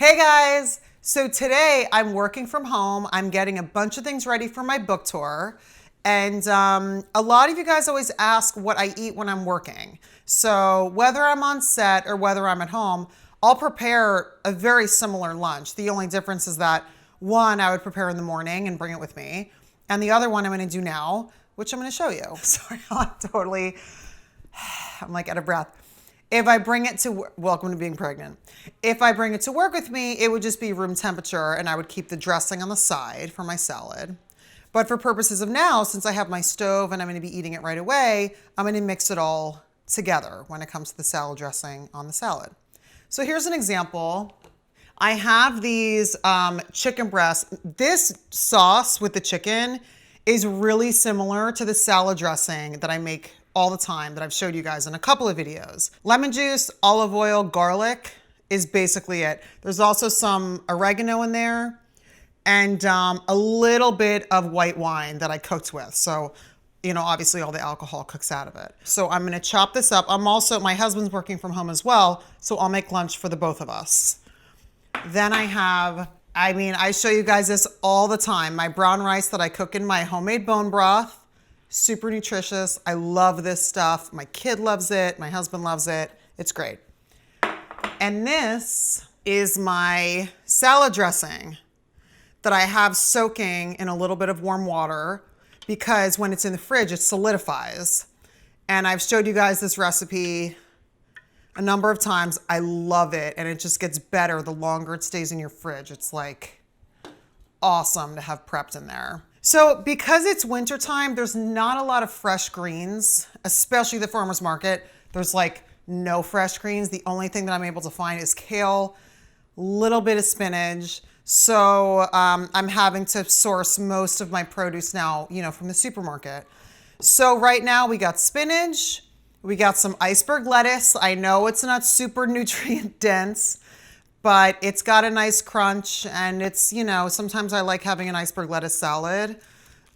Hey guys! So today I'm working from home. I'm getting a bunch of things ready for my book tour. And a lot of you guys always ask what I eat when I'm working. So whether I'm on set or whether I'm at home, I'll prepare a very similar lunch. The only difference is that one, I would prepare in the morning and bring it with me. And the other one I'm gonna do now, which I'm gonna show you. Sorry, I'm like out of breath. If I bring it to, welcome to being pregnant. If I bring it to work with me, it would just be room temperature and I would keep the dressing on the side for my salad. But for purposes of now, since I have my stove and I'm gonna be eating it right away, I'm gonna mix it all together when it comes to the salad dressing on the salad. So here's an example. I have these chicken breasts. This sauce with the chicken is really similar to the salad dressing that I make all the time that I've showed you guys in a couple of videos. Lemon juice, olive oil, garlic is basically it. There's also some oregano in there and a little bit of white wine that I cooked with. So, you know, obviously all the alcohol cooks out of it. So I'm gonna chop this up. My husband's working from home as well, so I'll make lunch for the both of us. Then I show you guys this all the time. My brown rice that I cook in my homemade bone broth. Super nutritious. I love this stuff. My kid loves it. My husband loves it. It's great. And this is my salad dressing that I have soaking in a little bit of warm water because when it's in the fridge, it solidifies. And I've showed you guys this recipe a number of times. I love it. And it just gets better the longer it stays in your fridge. It's like awesome to have prepped in there. So because it's wintertime, there's not a lot of fresh greens, especially the farmer's market. There's like no fresh greens. The only thing that I'm able to find is kale, a little bit of spinach. So I'm having to source most of my produce now, you know, from the supermarket. So right now we got spinach, we got some iceberg lettuce. I know it's not super nutrient dense, but it's got a nice crunch and it's, you know, sometimes I like having an iceberg lettuce salad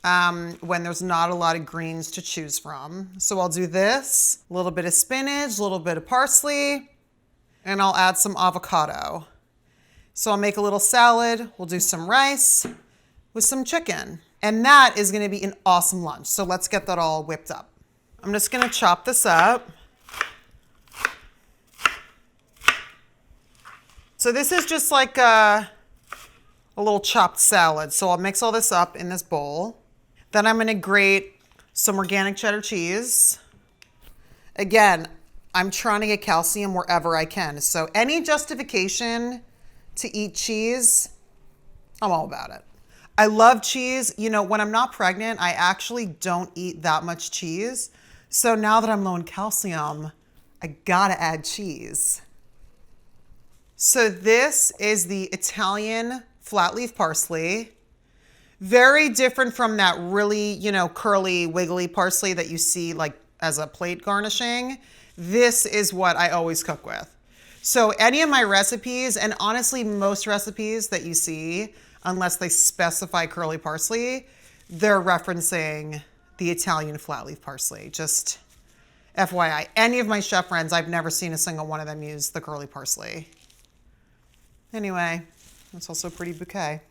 when there's not a lot of greens to choose from. So I'll do this, a little bit of spinach, a little bit of parsley, and I'll add some avocado. So I'll make a little salad. We'll do some rice with some chicken. And that is gonna be an awesome lunch. So let's get that all whipped up. I'm just gonna chop this up. So this is just like a little chopped salad. So I'll mix all this up in this bowl. Then I'm gonna grate some organic cheddar cheese. Again, I'm trying to get calcium wherever I can. So any justification to eat cheese, I'm all about it. I love cheese. You know, when I'm not pregnant, I actually don't eat that much cheese. So now that I'm low in calcium, I gotta add cheese. So this is the Italian flat leaf parsley. Very different from that really, you know, curly, wiggly parsley that you see like as a plate garnishing. This is what I always cook with. So any of my recipes, and honestly, most recipes that you see, unless they specify curly parsley, they're referencing the Italian flat leaf parsley. Just FYI, any of my chef friends, I've never seen a single one of them use the curly parsley. Anyway, it's also a pretty bouquet.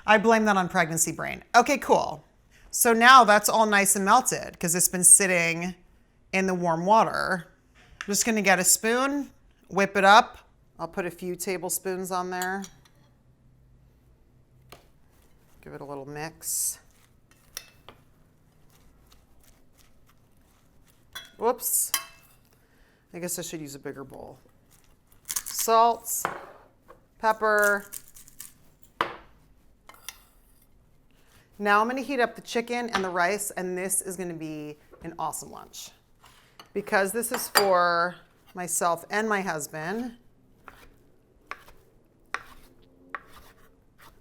I blame that on pregnancy brain. Okay, cool. So now that's all nice and melted because it's been sitting in the warm water. I'm just gonna get a spoon, whip it up. I'll put a few tablespoons on there. Give it a little mix. Whoops. I guess I should use a bigger bowl. Salt, pepper. Now I'm gonna heat up the chicken and the rice, and this is gonna be an awesome lunch. Because this is for myself and my husband,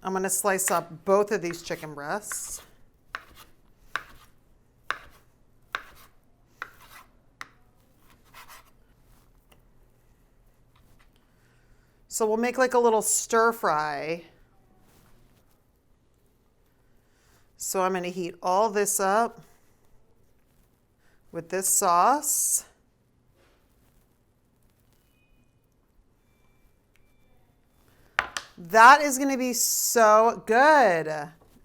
I'm gonna slice up both of these chicken breasts. So we'll make like a little stir fry. So I'm gonna heat all this up with this sauce. That is gonna be so good.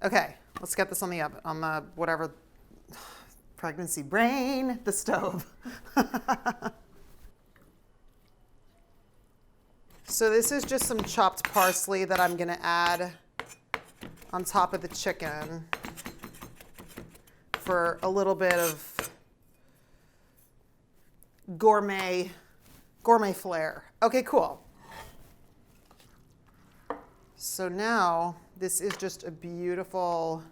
Okay, let's get this on the oven, on the whatever, pregnancy brain, the stove. So this is just some chopped parsley that I'm gonna add on top of the chicken for a little bit of gourmet flair. Okay, cool. So now this is just a beautiful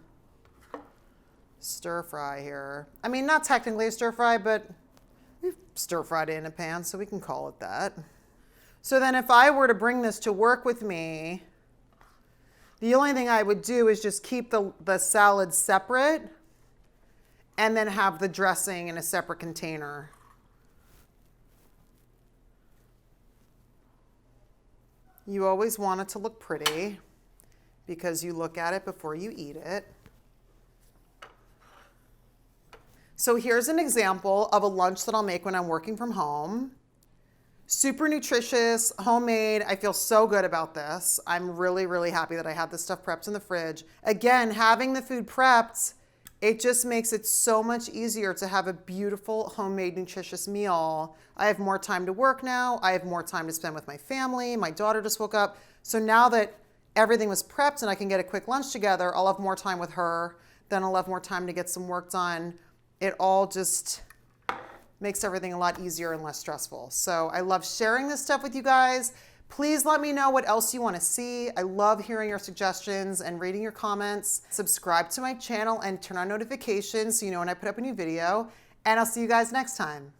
stir fry here. I mean, not technically a stir fry, but we've stir fried it in a pan, so we can call it that. So then if I were to bring this to work with me, the only thing I would do is just keep the salad separate and then have the dressing in a separate container. You always want it to look pretty because you look at it before you eat it. So here's an example of a lunch that I'll make when I'm working from home. Super nutritious, homemade. I feel so good about this. I'm really, really happy that I had this stuff prepped in the fridge. Again, having the food prepped, it just makes it so much easier to have a beautiful, homemade, nutritious meal. I have more time to work now. I have more time to spend with my family. My daughter just woke up. So now that everything was prepped and I can get a quick lunch together, I'll have more time with her. Then I'll have more time to get some work done. It all just makes everything a lot easier and less stressful. So I love sharing this stuff with you guys. Please let me know what else you want to see. I love hearing your suggestions and reading your comments. Subscribe to my channel and turn on notifications so you know when I put up a new video. And I'll see you guys next time.